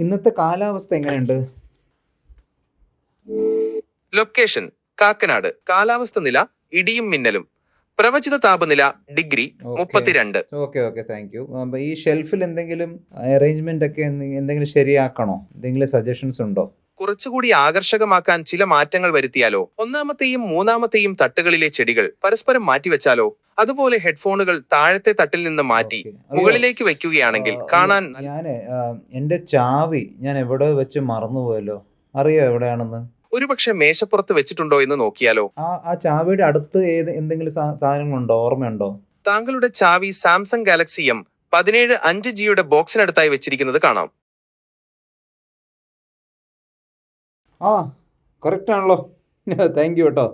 ഇന്നത്തെ കാലാവസ്ഥ എങ്ങനെയുണ്ട്? ലൊക്കേഷൻ കാക്കനാട്. കാലാവസ്ഥ നില ഇടിയും മിന്നലും. പ്രവചിത താപനില ഡിഗ്രി 32. Okay, thank you. അപ്പോൾ ഈ ഷെൽഫിൽ എന്തെങ്കിലും അറേഞ്ച്മെന്റ് ഒക്കെ എന്തെങ്കിലും ശരിയാക്കണോ? എന്തെങ്കിലും സജഷൻസ് ഉണ്ടോ? കുറച്ചുകൂടി ആകർഷകമാക്കാൻ ചില മാറ്റങ്ങൾ വരുത്തിയാലോ? ഒന്നാമത്തെയും മൂന്നാമത്തെയും തട്ടുകളിലെ ചെടികൾ പരസ്പരം മാറ്റിവെച്ചാലോ? അതുപോലെ ഹെഡ്ഫോണുകൾ താഴത്തെ തട്ടിൽ നിന്ന് മാറ്റി മുകളിലേക്ക് വെക്കുകയാണെങ്കിൽ കാണാൻ. എൻ്റെ ചാവി ഞാൻ എവിടെ വെച്ച് മറന്നുപോയല്ലോ. അറിയോ എവിടെയാണെന്ന്? ഒരുപക്ഷെ മേശപ്പുറത്ത് വെച്ചിട്ടുണ്ടോ എന്ന് നോക്കിയാലോ? ആ ചാവിയുടെ അടുത്ത് എന്തെങ്കിലും സാധനങ്ങളുണ്ടോ? ഓർമ്മയുണ്ടോ? താങ്കളുടെ ചാവി സാംസങ് ഗാലക്സി M17 5Gയുടെ ബോക്സിനടുത്തായി വെച്ചിരിക്കുന്നത് കാണാം. കറക്റ്റ് ആണല്ലോ. താങ്ക് യു കേട്ടോ.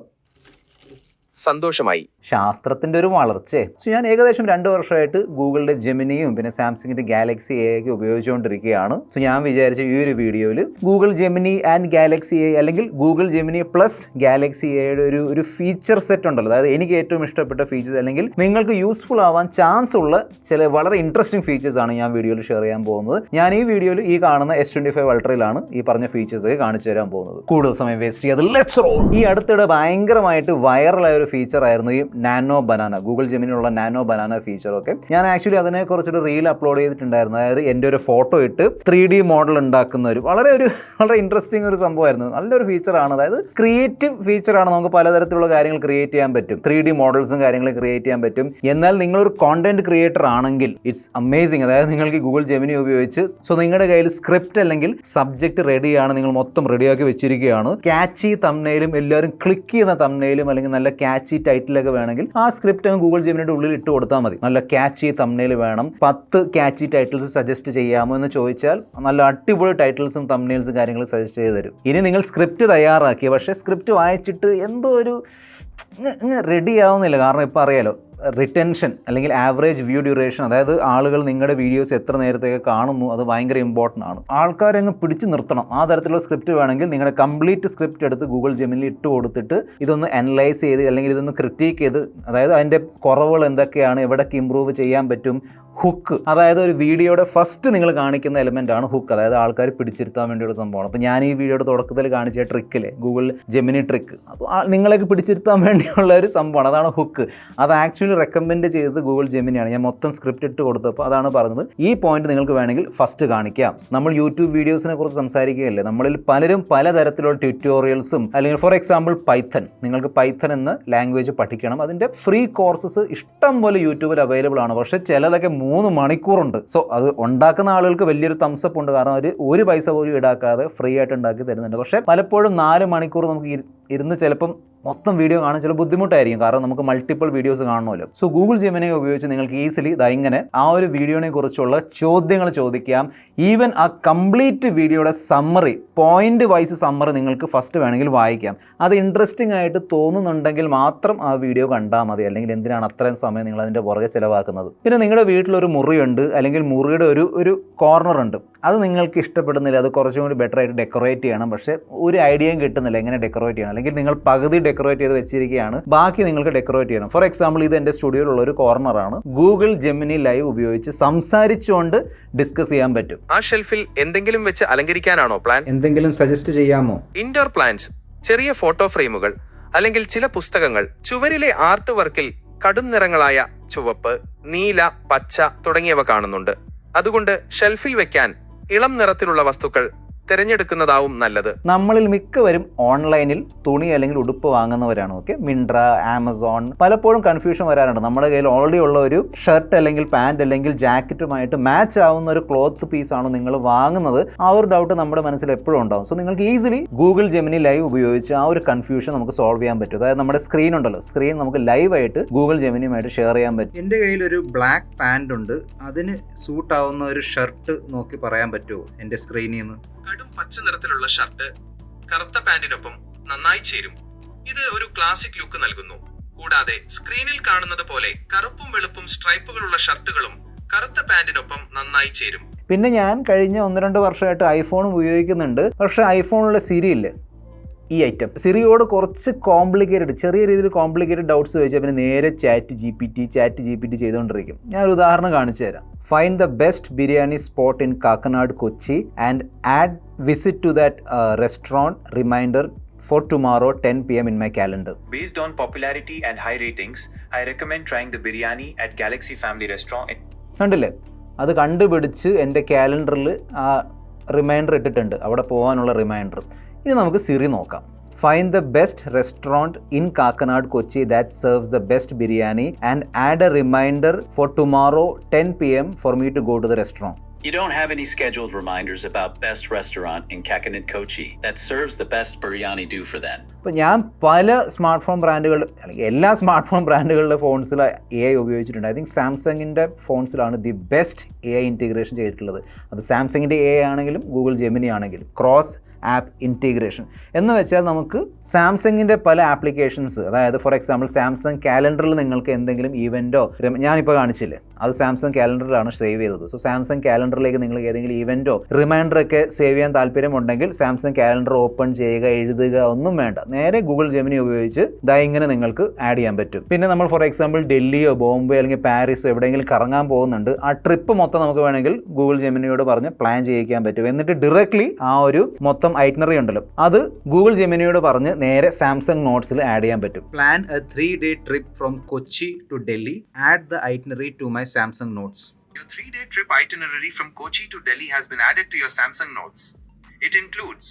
സന്തോഷമായി. ശാസ്ത്രത്തിൻ്റെ ഒരു വളർച്ചയെ ഞാൻ ഏകദേശം 2 വർഷമായിട്ട് ഗൂഗിളിൻ്റെ ജെമിനിയും പിന്നെ സാംസങ്ങിൻ്റെ ഗാലക്സി എ ഒക്കെ ഉപയോഗിച്ചുകൊണ്ടിരിക്കുകയാണ്. ഞാൻ വിചാരിച്ച ഈ ഒരു വീഡിയോയിൽ Google Gemini and Galaxy A അല്ലെങ്കിൽ ഗൂഗിൾ ജെമിനി പ്ലസ് ഗാലക്സി എയുടെ ഒരു ഫീച്ചർ സെറ്റ് ഉണ്ടല്ലോ, അതായത് എനിക്ക് ഏറ്റവും ഇഷ്ടപ്പെട്ട ഫീച്ചേഴ്സ് അല്ലെങ്കിൽ നിങ്ങൾക്ക് യൂസ്ഫുൾ ആവാൻ ചാൻസ് ഉള്ള ചില വളരെ ഇൻട്രസ്റ്റിംഗ് ഫീച്ചേഴ്സാണ് ഞാൻ വീഡിയോയിൽ ഷെയർ ചെയ്യാൻ പോകുന്നത്. ഞാൻ ഈ വീഡിയോയിൽ ഈ കാണുന്ന S25 അൾട്രയിലാണ് ഈ പറഞ്ഞ ഫീച്ചേഴ്സ് ഒക്കെ കാണിച്ചു തരാൻ പോകുന്നത്. കൂടുതൽ സമയം വേസ്റ്റ് ചെയ്യാതെ ലെറ്റ്സ് റോൾ. ഈ അടുത്തിടെ ഭയങ്കരമായിട്ട് വൈറലായ ഒരു ഫീച്ചർ ആയിരുന്നു ഈ നാനോ ബനാന, ഗൂഗിൾ ജെമിനിലുള്ള നാനോ ബനാന ഫീച്ചറൊക്കെ. ഞാൻ ആക്ച്വലി അതിനെക്കുറിച്ചൊരു റീൽ അപ്ലോഡ് ചെയ്തിട്ടുണ്ടായിരുന്നു. അതായത് എൻ്റെ ഒരു ഫോട്ടോ ഇട്ട് 3D മോഡൽ ഉണ്ടാക്കുന്ന വളരെ ഇൻട്രസ്റ്റിംഗ് ഒരു സംഭവമായിരുന്നു. നല്ലൊരു ഫീച്ചറാണ്. അതായത് ക്രിയേറ്റീവ് ഫീച്ചറാണ്. നമുക്ക് പലതരത്തിലുള്ള കാര്യങ്ങൾ ക്രിയേറ്റ് ചെയ്യാൻ പറ്റും. 3D മോഡൽസും കാര്യങ്ങളും ക്രിയേറ്റ് ചെയ്യാൻ പറ്റും. എന്നാൽ നിങ്ങളൊരു കോണ്ടന്റ് ക്രിയേറ്റർ ആണെങ്കിൽ ഇറ്റ്സ് അമേസിങ്. അതായത് നിങ്ങൾക്ക് ഗൂഗിൾ ജെമിനി ഉപയോഗിച്ച് നിങ്ങളുടെ കയ്യിൽ സ്ക്രിപ്റ്റ് അല്ലെങ്കിൽ സബ്ജക്റ്റ് റെഡിയാണ്, നിങ്ങൾ മൊത്തം റെഡിയാക്കി വെച്ചിരിക്കുകയാണ്. ക്യാച്ചി തംബ്നെയിലും എല്ലാവരും ക്ലിക്ക് ചെയ്യുന്ന തംബ്നെയിലും അല്ലെങ്കിൽ നല്ല ക്യാച്ചി ടൈറ്റിലൊക്കെ വേണമെങ്കിൽ ആ സ്ക്രിപ്റ്റ് ഗൂഗിൾ ജെമിനിയുടെ ഉള്ളിൽ ഇട്ട് കൊടുത്താൽ മതി. നല്ല ക്യാച്ചി തംബ്നെയിൽ വേണം, 10 ക്യാച്ചി ടൈറ്റിൽസ് സജസ്റ്റ് ചെയ്യാമോ എന്ന് ചോദിച്ചാൽ നല്ല അടിപൊളി ടൈറ്റിൽസും തംബ്നെയിൽസും കാര്യങ്ങളും സജസ്റ്റ് ചെയ്ത് തരും. ഇനി നിങ്ങൾ സ്ക്രിപ്റ്റ് തയ്യാറാക്കി പക്ഷേ സ്ക്രിപ്റ്റ് വായിച്ചിട്ട് എന്തോ ഒരു റെഡി ആവുന്നില്ല. കാരണം ഇപ്പോൾ അറിയാലോ, റിറ്റൻഷൻ അല്ലെങ്കിൽ ആവറേജ് വ്യൂ ഡ്യൂറേഷൻ, അതായത് ആളുകൾ നിങ്ങളുടെ വീഡിയോസ് എത്ര നേരത്തേക്ക് കാണുന്നു, അത് ഭയങ്കര ഇമ്പോർട്ടൻ്റ് ആണ്. ആൾക്കാരങ്ങ് പിടിച്ചു നിർത്തണം. ആ തരത്തിലുള്ള സ്ക്രിപ്റ്റ് വേണമെങ്കിൽ നിങ്ങളുടെ കംപ്ലീറ്റ് സ്ക്രിപ്റ്റ് എടുത്ത് ഗൂഗിൾ ജെമിനിൽ ഇട്ട് കൊടുത്തിട്ട് ഇതൊന്ന് അനലൈസ് ചെയ്ത് അല്ലെങ്കിൽ ഇതൊന്ന് ക്രിട്ടിക്ക് ചെയ്ത്, അതായത് അതിൻ്റെ കുറവുകൾ എന്തൊക്കെയാണ്, എവിടേക്ക് ഇമ്പ്രൂവ് ചെയ്യാൻ പറ്റും. ഹുക്ക്, അതായത് ഒരു വീഡിയോയുടെ ഫസ്റ്റ് നിങ്ങൾ കാണിക്കുന്ന എലിമെൻ്റ് ആണ് ഹുക്ക്, അതായത് ആൾക്കാർ പിടിച്ചിരുത്താൻ വേണ്ടിയുള്ള സംഭവമാണ്. അപ്പോൾ ഞാൻ ഈ വീഡിയോയുടെ തുടക്കത്തിൽ കാണിച്ച ട്രിക്കില്ലേ, ഗൂഗിൾ ജെമിനി ട്രിക്ക്, അത് നിങ്ങളേക്ക് പിടിച്ചിരുത്താൻ വേണ്ടിയുള്ള ഒരു സംഭവമാണ്. അതാണ് ഹുക്ക്. അത് ആക്ച്വലി റെക്കമെൻഡ് ചെയ്തത് ഗൂഗിൾ ജെമിനിയാണ്. ഞാൻ മൊത്തം സ്ക്രിപ്റ്റ് ഇട്ട് കൊടുത്തപ്പോൾ അതാണ് പറഞ്ഞത്, ഈ പോയിന്റ് നിങ്ങൾക്ക് വേണമെങ്കിൽ ഫസ്റ്റ് കാണിക്കാം. നമ്മൾ യൂട്യൂബ് വീഡിയോസിനെ കുറിച്ച് സംസാരിക്കുകയല്ലേ, നമ്മളിൽ പലരും പലതരത്തിലുള്ള ട്യൂട്ടോറിയൽസും അല്ലെങ്കിൽ ഫോർ എക്സാമ്പിൾ പൈത്തൺ, നിങ്ങൾക്ക് പൈത്തൺ എന്ന ലാംഗ്വേജ് പഠിക്കണം, അതിൻ്റെ ഫ്രീ കോഴ്സസ് ഇഷ്ടം പോലെ യൂട്യൂബിൽ അവൈലബിൾ ആണ്. പക്ഷേ ചിലതൊക്കെ 3 മണിക്കൂറുണ്ട്. സോ അത് ഉണ്ടാക്കുന്ന ആളുകൾക്ക് വലിയൊരു തംസപ്പ് ഉണ്ട്. കാരണം അവർ ഒരു പൈസ പോലും ഈടാക്കാതെ ഫ്രീ ആയിട്ട് ഉണ്ടാക്കി തരുന്നുണ്ട്. പക്ഷേ പലപ്പോഴും 4 മണിക്കൂർ നമുക്ക് ഇരുന്ന് ചിലപ്പം മൊത്തം വീഡിയോ കാണാൻ ചില ബുദ്ധിമുട്ടായിരിക്കും. കാരണം നമുക്ക് മൾട്ടിപ്പിൾ വീഡിയോസ് കാണണമല്ലോ. സോ ഗൂഗിൾ ജെമിനി ഉപയോഗിച്ച് നിങ്ങൾക്ക് ഈസിലി ഇങ്ങനെ ആ ഒരു വീഡിയോനെ കുറിച്ചുള്ള ചോദ്യങ്ങൾ ചോദിക്കാം. ഈവൻ ആ കംപ്ലീറ്റ് വീഡിയോയുടെ സമ്മറി, പോയിന്റ് വൈസ് സമ്മറി നിങ്ങൾക്ക് ഫസ്റ്റ് വേണമെങ്കിൽ വായിക്കാം. അത് ഇൻട്രസ്റ്റിംഗ് ആയിട്ട് തോന്നുന്നുണ്ടെങ്കിൽ മാത്രം ആ വീഡിയോ കണ്ടാൽ മതി. അല്ലെങ്കിൽ എന്തിനാണ് അത്രയും സമയം നിങ്ങൾ അതിൻ്റെ പുറകെ ചിലവാക്കുന്നത്? പിന്നെ നിങ്ങളുടെ വീട്ടിലൊരു മുറിയുണ്ട്, അല്ലെങ്കിൽ മുറിയുടെ ഒരു കോർണർ ഉണ്ട്, അത് നിങ്ങൾക്ക് ഇഷ്ടപ്പെടുന്നില്ല, അത് കുറച്ചും കൂടി ബെറ്റർ ആയിട്ട് ഡെക്കറേറ്റ് ചെയ്യണം, പക്ഷേ ഒരു ഐഡിയയും കിട്ടുന്നില്ല എങ്ങനെ ഡെക്കറേറ്റ് ചെയ്യണം. അല്ലെങ്കിൽ നിങ്ങൾ പകുതി ഡെക്കറേറ്റ് ചെയ്ത് വെച്ചിരിക്കുകയാണ്, ബാക്കി നിങ്ങൾക്ക് ഡെക്കറേറ്റ് ചെയ്യണം. ഫോർ എക്സാമ്പിൾ ഇത് എൻ്റെ സ്റ്റുഡിയോയിലുള്ള ഒരു കോർണറാണ്. ഗൂഗിൾ ജെമിനി ലൈവ് ഉപയോഗിച്ച് സംസാരിച്ചുകൊണ്ട് ഡിസ്കസ് ചെയ്യാൻ പറ്റും. ആ ഷെൽഫിൽ എന്തെങ്കിലും വെച്ച് അലങ്കരിക്കാനാണോ പ്ലാൻ? എന്തെങ്കിലും സജസ്റ്റ് ചെയ്യാമോ? ഇൻഡോർ പ്ലാന്റ്സ്, ചെറിയ ഫോട്ടോ ഫ്രെയിമുകൾ അല്ലെങ്കിൽ ചില പുസ്തകങ്ങൾ. ചുവരിലെ ആർട്ട് വർക്കിൽ കടും നിറങ്ങളായ ചുവപ്പ്, നീല, പച്ച തുടങ്ങിയവ കാണുന്നുണ്ട്. അതുകൊണ്ട് ഷെൽഫിൽ വെക്കാൻ ഇളം നിറത്തിലുള്ള വസ്തുക്കൾ തിരഞ്ഞെടുക്കുന്നതാവും നല്ലത്. നമ്മളിൽ മിക്കവരും ഓൺലൈനിൽ തുണി അല്ലെങ്കിൽ ഉടുപ്പ് വാങ്ങുന്നവരാണ്. Okay, Myntra, Amazon. പലപ്പോഴും കൺഫ്യൂഷൻ വരാറുണ്ട്. നമ്മുടെ കയ്യിൽ ഓൾറെഡി ഉള്ള ഒരു ഷർട്ട് അല്ലെങ്കിൽ പാൻറ് അല്ലെങ്കിൽ ജാക്കറ്റുമായിട്ട് മാച്ച് ആവുന്ന ഒരു ക്ലോത്ത് പീസാണോ നിങ്ങൾ വാങ്ങുന്നത്? ആ ഒരു ഡൗട്ട് നമ്മുടെ മനസ്സിൽ എപ്പോഴും ഉണ്ടാവും. സോ നിങ്ങൾക്ക് ഈസിലി ഗൂഗിൾ ജെമിനി ലൈവ് ഉപയോഗിച്ച് ആ ഒരു കൺഫ്യൂഷൻ നമുക്ക് സോൾവ് ചെയ്യാൻ പറ്റും. അതായത് നമ്മുടെ സ്ക്രീൻ ഉണ്ടല്ലോ, സ്ക്രീൻ നമുക്ക് ലൈവായിട്ട് ഗൂഗിൾ ജെമിനിയുമായിട്ട് ഷെയർ ചെയ്യാൻ പറ്റും. എൻ്റെ കയ്യിൽ ഒരു ബ്ലാക്ക് പാൻറ് ഉണ്ട്, അതിന് സൂട്ട് ആവുന്ന ഒരു ഷർട്ട് നോക്കി പറയാൻ പറ്റുമോ എൻ്റെ സ്ക്രീനിൽ നിന്ന്? കടും പച്ച നിറത്തിലുള്ള ഷർട്ട് കറുത്ത പാന്റിനൊപ്പം നന്നായി ചേരും. ഇത് ഒരു ക്ലാസിക് ലുക്ക് നൽകുന്നു. കൂടാതെ സ്ക്രീനിൽ കാണുന്നത് പോലെ കറുപ്പും വെളുപ്പും സ്ട്രൈപ്പുകളുള്ള ഷർട്ടുകളും കറുത്ത പാന്റിനൊപ്പം നന്നായി ചേരും. പിന്നെ ഞാൻ കഴിഞ്ഞ 1-2 വർഷമായിട്ട് ഐഫോൺ ഉപയോഗിക്കുന്നുണ്ട്. പക്ഷേ ഐഫോണിലെ സിരി ഇല്ലേ, ഈ ഐറ്റം. സിറിയോട് കുറച്ച് കോംപ്ലിക്കേറ്റഡ്, ചെറിയ രീതിയിൽ കോംപ്ലിക്കേറ്റഡ് ഡൗട്ട്സ് ചോദിച്ചാൽ പിന്നെ നേരെ ചാറ്റ് ജി പി ടി ചെയ്തുകൊണ്ടിരിക്കും. ഞാനൊരു ഉദാഹരണം കാണിച്ചു തരാം. Find the best biryani spot in Kakkanad Kochi and add visit to that restaurant reminder for tomorrow 10 p.m. in my calendar. Based on popularity and high ratings, I recommend trying the biryani at Galaxy Family Restaurant. കണ്ടില്ലേ, അത് കണ്ടുപിടിച്ച് എൻ്റെ കാലണ്ടറിൽ ആ reminder ഇട്ടിട്ടുണ്ട്, അവിടെ പോകാനുള്ള reminder. ഇനി നമുക്ക് സിറി നോക്കാം. Find the best restaurant in Kakanad, Kochi that serves the best biryani and add a reminder for tomorrow 10 p.m. for me to go to the restaurant. You don't have any scheduled reminders about best restaurant in Kakanad, Kochi that serves the best biryani do for them. ഇപ്പോൾ ഞാൻ പല smart phone ബ്രാൻഡുകളുടെ അല്ലെങ്കിൽ എല്ലാ smart phone ബ്രാൻഡുകളുടെ ഫോൺസിൽ AI ഉപയോഗിച്ചിട്ടുണ്ട്. I think സാംസങ്ങിൻ്റെ ഫോൺസിലാണ് the best AI integration ചെയ്തിട്ടുള്ളത്. അത് സാംസങ്ങിൻ്റെ AI ആണെങ്കിലും ഗൂഗിൾ ജെമിനി ആണെങ്കിലും ക്രോസ് ആപ്പ് ഇൻറ്റിഗ്രേഷൻ എന്ന് വെച്ചാൽ നമുക്ക് സാംസങ്ങിൻ്റെ പല ആപ്ലിക്കേഷൻസ്, അതായത് ഫോർ എക്സാമ്പിൾ സാംസങ് കാലണ്ടറിൽ നിങ്ങൾക്ക് എന്തെങ്കിലും ഈവൻറ്റോ, ഞാനിപ്പോൾ കാണിച്ചില്ലേ അത് സാംസങ് കാലണ്ടറിലാണ് സേവ് ചെയ്തത്. സോ സാംസങ് കാലണ്ടറിലേക്ക് നിങ്ങൾ ഏതെങ്കിലും ഈവൻറ്റോ റിമൈൻഡറൊക്കെ സേവ് ചെയ്യാൻ താല്പര്യമുണ്ടെങ്കിൽ സാംസങ് കാലണ്ടർ ഓപ്പൺ ചെയ്യുക, എഴുതുക ഒന്നും വേണ്ട, നേരെ ഗൂഗിൾ ജെമിനി ഉപയോഗിച്ച് ഇങ്ങനെ നിങ്ങൾക്ക് ആഡ് ചെയ്യാൻ പറ്റും. പിന്നെ നമ്മൾ ഫോർ എക്സാമ്പിൾ ഡൽഹിയോ ബോംബെ അല്ലെങ്കിൽ പാരീസോ എവിടെയെങ്കിലും കറങ്ങാൻ പോകുന്നുണ്ട്, ആ ട്രിപ്പ് മൊത്തം നമുക്ക് വേണമെങ്കിൽ ഗൂഗിൾ ജെമിനിയോട് പറഞ്ഞ് പ്ലാൻ ചെയ്യിക്കാൻ പറ്റും. എന്നിട്ട് ഡയറക്ട്ലി ആ ഒരു മൊത്തം ഐറ്റിനറി ഉണ്ടല്ലോ അത് ഗൂഗിൾ ജെമിനിയോട് പറഞ്ഞ് നേരെ സാംസങ് നോട്ട്സിൽ ആഡ് ചെയ്യാൻ പറ്റും. Plan a 3-day trip from Kochi to Delhi, add the itinerary to my Samsung notes. Your 3-day trip itinerary from Kochi to Delhi has been added to your Samsung Notes. It includes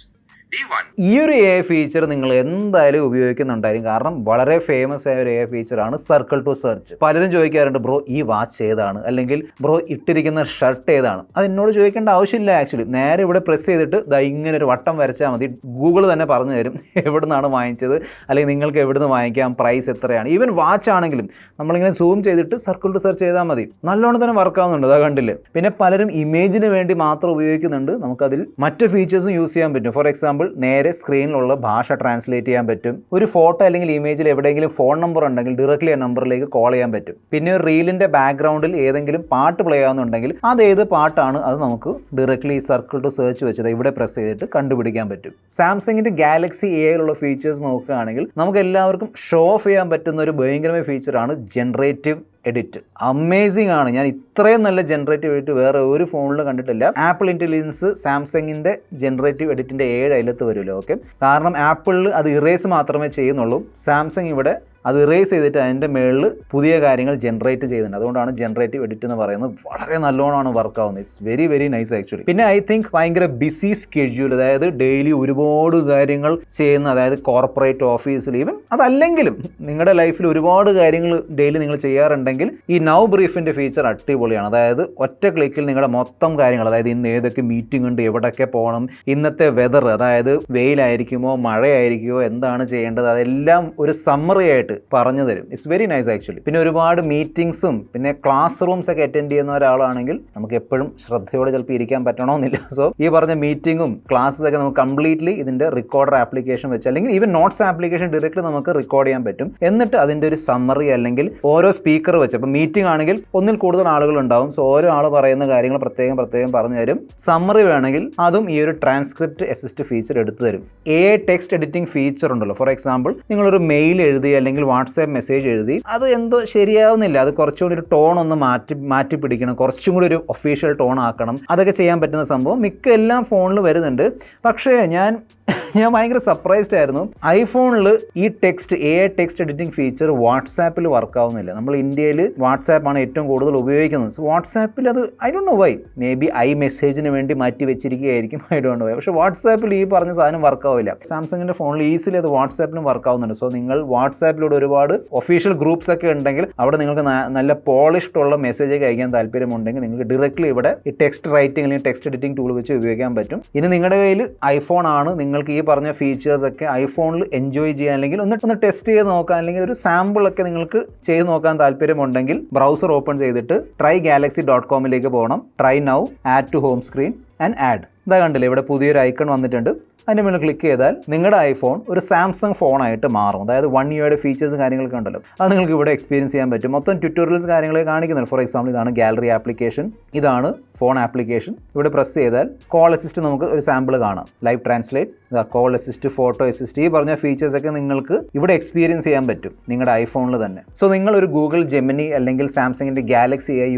D1. ഈ ഒരു AI feature നിങ്ങൾ എന്തായാലും ഉപയോഗിക്കുന്നുണ്ടായിരിക്കും, കാരണം വളരെ famous ആയ ഒരു AI ഫീച്ചറാണ് circle to search. പലരും ചോദിക്കാറുണ്ട്, ബ്രോ ഈ വാച്ച് ഏതാണ്, അല്ലെങ്കിൽ ബ്രോ ഇട്ടിരിക്കുന്ന ഷർട്ട് ഏതാണ്. അത് എന്നോട് ചോദിക്കേണ്ട ആവശ്യമില്ല. ആക്ച്വലി നേരെ ഇവിടെ പ്രസ് ചെയ്തിട്ട് ഇങ്ങനെ ഒരു വട്ടം വരച്ചാൽ മതി, ഗൂഗിൾ തന്നെ പറഞ്ഞു തരും എവിടെ നിന്നാണ് വാങ്ങിച്ചത്, അല്ലെങ്കിൽ നിങ്ങൾക്ക് എവിടെ നിന്ന് വാങ്ങിക്കാം, പ്രൈസ് എത്രയാണ്. ഈവൻ വാച്ച് ആണെങ്കിലും നമ്മളിങ്ങനെ സൂം ചെയ്തിട്ട് സർക്കിൾ ടു സെർച്ച് ചെയ്താൽ മതി, നല്ലോണം തന്നെ വർക്ക് ആവുന്നുണ്ട്. അത് കണ്ടില്ലേ. പിന്നെ പലരും ഇമേജിന് വേണ്ടി മാത്രം ഉപയോഗിക്കുന്നുണ്ട്, നമുക്കതിൽ മറ്റ് ഫീച്ചേഴ്സും യൂസ് ചെയ്യാൻ പറ്റും. ഫോർ എക്സാമ്പിൾ നേരെ സ്ക്രീനിലുള്ള ഭാഷ ട്രാൻസ്ലേറ്റ് ചെയ്യാൻ പറ്റും. ഒരു ഫോട്ടോ അല്ലെങ്കിൽ ഇമേജിൽ എവിടെയെങ്കിലും ഫോൺ നമ്പർ ഉണ്ടെങ്കിൽ ഡയറക്റ്റ്ലി ആ നമ്പറിലേക്ക് കോൾ ചെയ്യാൻ പറ്റും. പിന്നെ ഒരു റീലിൻ്റെ ബാക്ക്ഗ്രൗണ്ടിൽ ഏതെങ്കിലും പാട്ട് പ്ലേ ആവുന്നുണ്ടെങ്കിൽ അത് ഏത് പാട്ടാണ് അത് നമുക്ക് ഡയറക്റ്റ്ലി സർക്കിൾ ടു സെർച്ച് വെച്ചത് ഇവിടെ പ്രസ് ചെയ്തിട്ട് കണ്ടുപിടിക്കാൻ പറ്റും. സാംസങ്ങിൻ്റെ ഗാലക്സി AI ഫീച്ചേഴ്സ് നോക്കുകയാണെങ്കിൽ നമുക്ക് എല്ലാവർക്കും ഷോ ഓഫ് ചെയ്യാൻ പറ്റുന്ന ഒരു ഭയങ്കരമായ ഫീച്ചറാണ് ജനറേറ്റീവ് എഡിറ്റ്. അമേസിംഗ് ആണ്. ഞാൻ ഇത്രയും നല്ല ജനറേറ്റീവ് എഡിറ്റ് വേറെ ഒരു ഫോണിലും കണ്ടിട്ടില്ല. ആപ്പിൾ ഇൻ്റലിജൻസ് സാംസങ്ങിൻ്റെ ജനറേറ്റീവ് എഡിറ്റിൻ്റെ 7 അതിലത്ത് വരുമല്ലോ. ഓക്കെ, കാരണം ആപ്പിളിൽ അത് ഇറേസ് മാത്രമേ ചെയ്യുന്നുള്ളൂ, സാംസങ് ഇവിടെ അത് ഇറേസ് ചെയ്തിട്ട് അതിൻ്റെ മുകളിൽ പുതിയ കാര്യങ്ങൾ ജനറേറ്റ് ചെയ്യുന്നുണ്ട്. അതുകൊണ്ടാണ് ജനറേറ്റീവ് എഡിറ്റ് എന്ന് പറയുന്നത് വളരെ നല്ലോണമാണ് വർക്ക് ആവുന്നത്. It's very very nice actually. പിന്നെ ഐ തിങ്ക് ഭയങ്കര ബിസി സ്കെഡ്യൂൾ, അതായത് ഡെയിലി ഒരുപാട് കാര്യങ്ങൾ ചെയ്യുന്ന, അതായത് കോർപ്പറേറ്റ് ഓഫീസിൽ ഈവൻ അതല്ലെങ്കിലും നിങ്ങളുടെ ലൈഫിൽ ഒരുപാട് കാര്യങ്ങൾ ഡെയിലി നിങ്ങൾ ചെയ്യാറുണ്ടെങ്കിൽ ഈ നൗ ബ്രീഫിൻ്റെ ഫീച്ചർ അടിപൊളിയാണ്. അതായത് ഒറ്റ ക്ലിക്കിൽ നിങ്ങളുടെ മൊത്തം കാര്യങ്ങൾ, അതായത് ഇന്ന് ഏതൊക്കെ മീറ്റിംഗ് ഉണ്ട്, എവിടെയൊക്കെ പോകണം, ഇന്നത്തെ വെതർ, അതായത് വെയിലായിരിക്കുമോ മഴയായിരിക്കുമോ, എന്താണ് ചെയ്യേണ്ടത്, അതെല്ലാം ഒരു സമ്മറി ആയിട്ട് പറഞ്ഞു തരും. It's very nice actually. പിന്നെ ഒരുപാട് മീറ്റിംഗ്സും പിന്നെ ക്ലാസ് റൂംസ് ഒക്കെ അറ്റൻഡ് ചെയ്യുന്ന ഒരാളാണെങ്കിൽ നമുക്ക് എപ്പോഴും ശ്രദ്ധയോടെ ചിലപ്പോൾ ഇരിക്കാൻ പറ്റണമെന്നില്ല. സോ ഈ പറഞ്ഞ മീറ്റിങ്ങും ക്ലാസ്സസ് ഒക്കെ നമുക്ക് കംപ്ലീറ്റ്ലി ഇതിൻ്റെ റിക്കോർഡർ ആപ്ലിക്കേഷൻ വെച്ച് അല്ലെങ്കിൽ ഈവൻ നോട്ട്സ് ആപ്ലിക്കേഷൻ ഡയറക്റ്റ്ലി നമുക്ക് റെക്കോർഡ് ചെയ്യാൻ പറ്റും. എന്നിട്ട് അതിൻ്റെ ഒരു സമ്മറി അല്ലെങ്കിൽ ഓരോ സ്പീക്കർ വെച്ച്, അപ്പോൾ മീറ്റിംഗ് ആണെങ്കിൽ ഒന്നിൽ കൂടുതൽ ആളുകൾ ഉണ്ടാവും. സോ ഓരോ ആൾ പറയുന്ന കാര്യങ്ങൾ പ്രത്യേകം പറഞ്ഞു തരും. സമ്മറി വേണമെങ്കിൽ അതും ഈ ഒരു ട്രാൻസ്ക്രിപ്റ്റ് അസിസ്റ്റ് ഫീച്ചർ എടുത്തു തരും. AI ടെക്സ്റ്റ് എഡിറ്റിംഗ് ഫീച്ചർ ഉണ്ടല്ലോ. ഫോർ എക്സാമ്പിൾ നിങ്ങളൊരു മെയിൽ എഴുതി അല്ലെങ്കിൽ വാട്സാപ്പ് മെസ്സേജ് എഴുതി, അത് എന്തോ ശരിയാവുന്നില്ല, അത് കുറച്ചുകൂടി ഒരു ടോൺ ഒന്ന് മാറ്റി പിടിക്കണം, കുറച്ചും കൂടി ഒരു ഒഫീഷ്യൽ ടോൺ ആക്കണം, അതൊക്കെ ചെയ്യാൻ പറ്റുന്ന സംഭവം മിക്ക എല്ലാ ഫോണിലും വരുന്നുണ്ട്. പക്ഷേ ഞാൻ ഭയങ്കര സർപ്രൈസ്ഡ് ആയിരുന്നു. ഐഫോണിൽ ഈ AI ടെക്സ്റ്റ് എഡിറ്റിംഗ് ഫീച്ചർ വാട്സാപ്പിൽ വർക്ക് ആവുന്നില്ല. നമ്മൾ ഇന്ത്യയിൽ വാട്സാപ്പാണ് ഏറ്റവും കൂടുതൽ ഉപയോഗിക്കുന്നത്. സോ വാട്സാപ്പിൽ അത് I don't know why, maybe ബി മെസ്സേജിന് വേണ്ടി മാറ്റി വെച്ചിരിക്കുകയായിരിക്കും, ഐ ഡോണ്ട് നോ വൈ. പക്ഷേ വാട്സാപ്പിൽ ഈ പറഞ്ഞ സാധനം വർക്ക് ആവില്ല. സാംസങ്ങിൻ്റെ ഫോണിൽ ഈസിലി അത് വാട്സാപ്പിലും വർക്ക് ആവുന്നുണ്ട്. സോ നിങ്ങൾ വാട്സാപ്പിലൂടെ ഒരുപാട് ഒഫീഷ്യൽ ഗ്രൂപ്പ്സ് ഒക്കെ ഉണ്ടെങ്കിൽ അവിടെ നിങ്ങൾക്ക് നല്ല പോളിഷ്ഡ് ഉള്ള മെസ്സേജ് ഒക്കെ അയക്കാൻ താല്പര്യമുണ്ടെങ്കിൽ നിങ്ങൾക്ക് ഡയറക്റ്റ്ലി ഇവിടെ ഈ ടെക്സ്റ്റ് റൈറ്റിംഗ് അല്ലെങ്കിൽ ടെക്സ്റ്റ് എഡിറ്റിംഗ് ടൂൾ വെച്ച് ഉപയോഗിക്കാൻ പറ്റും. ഇനി നിങ്ങളുടെ കയ്യിൽ ഐഫോൺ ആണ്, നിങ്ങൾക്ക് ഈ പറഞ്ഞ ഫീച്ചേഴ്സ് ഒക്കെ ഐഫോണിൽ എൻജോയ് ചെയ്യാൻ അല്ലെങ്കിൽ ഒന്ന് ടെസ്റ്റ് ചെയ്ത് നോക്കാൻ അല്ലെങ്കിൽ ഒരു സാമ്പിളൊക്കെ നിങ്ങൾക്ക് ചെയ്ത് നോക്കാൻ താല്പര്യമുണ്ടെങ്കിൽ ബ്രൗസർ ഓപ്പൺ ചെയ്തിട്ട് trygalaxy.com പോകണം. Try now, add to home screen and add. ഇതാ കണ്ടില്ലേ, ഇവിടെ പുതിയൊരു ഐക്കൺ വന്നിട്ടുണ്ട്. അതിൻ്റെ മേലെ ക്ലിക്ക് ചെയ്താൽ നിങ്ങളുടെ ഐഫോൺ ഒരു സാംസങ് ഫോണായിട്ട് മാറും. അതായത് 1 ഇയറുടെ ഫീച്ചേഴ്സും കാര്യങ്ങളൊക്കെ ഉണ്ടല്ലോ, അത് നിങ്ങൾക്ക് ഇവിടെ എക്സ്പീരിയൻസ് ചെയ്യാൻ പറ്റും. മൊത്തം ട്യൂട്ടോറിയൽസ് കാര്യങ്ങളൊക്കെ കാണിക്കുന്നുണ്ട്. ഫോർ എക്സാമ്പിൾ ഇതാണ് ഗാലറി ആപ്ലിക്കേഷൻ, ഇതാണ് ഫോൺ ആപ്ലിക്കേഷൻ. ഇവിടെ പ്രസ് ചെയ്താൽ കോൾ അസിസ്റ്റ് നമുക്ക് ഒരു സാമ്പിൾ കാണാം. Live translate, call assist, photo assist, ഈ പറഞ്ഞ ഫീച്ചേഴ്സൊക്കെ നിങ്ങൾക്ക് ഇവിടെ എക്സ്പീരിയൻസ് ചെയ്യാൻ പറ്റും നിങ്ങളുടെ ഐഫോണിൽ തന്നെ. സോ നിങ്ങളൊരു ഗൂഗിൾ ജെമിനി അല്ലെങ്കിൽ സാംസങ്ങിൻ്റെ ഗാലക്സി AI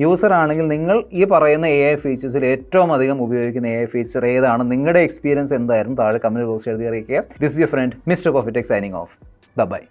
യൂസർ ആണെങ്കിൽ നിങ്ങൾ ഈ പറയുന്ന AI ഫീച്ചേഴ്സിൽ ഏറ്റവും അധികം ഉപയോഗിക്കുന്ന AI ഫീച്ചർ ഏതാണ്, നിങ്ങളുടെ എക്സ്പീരിയൻസ് എന്തായിരുന്നു, താഴെ കമൻറ്റ് ബോക്സിൽ എഴുതി അറിയിക്കുക. This is your friend mister coffee tech signing off. By.